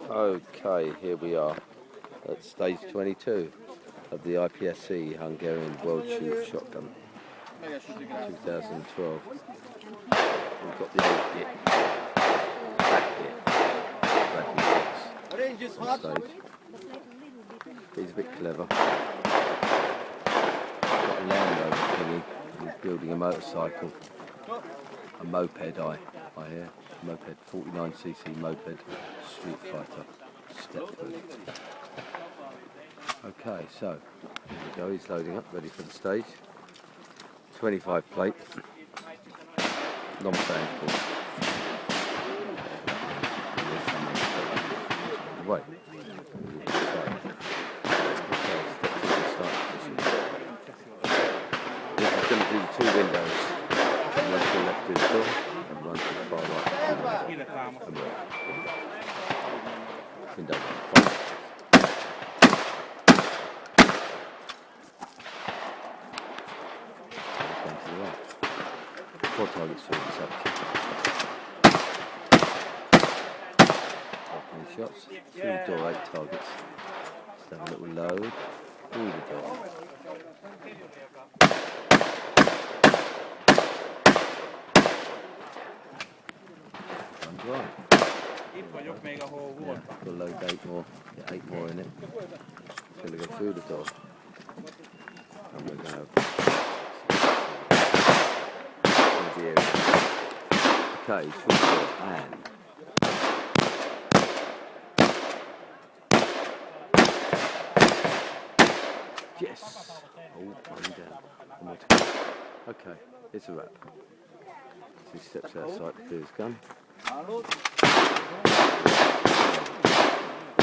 Okay, here we are at stage 22 of the IPSC Hungarian World Shoot Shotgun 2012. We've got the old git, back git, on stage. He's a bit clever. Got a Landover thingy. He's building a motorcycle, a moped I hear. Moped, 49cc moped, Street Fighter, step through. Okay, so here we go, he's loading up, ready for the stage. 25 plate, non-frangible. Right. Okay, step through the start position. Yeah, I'm going to do the two windows. And run to the left to the door, and run to the far right. Window front. Going to the right. 4 targets for the subject. Opening shots. Through the door, 8 targets. Just have a little load. Through the door. Right. Yeah, we'll load 8 more, get 8 more in it. It's going to go through the door. And we're going to okay, through the door and yes! Oh, one down. One more to go. Okay, it's a wrap. So he steps outside to do his gun.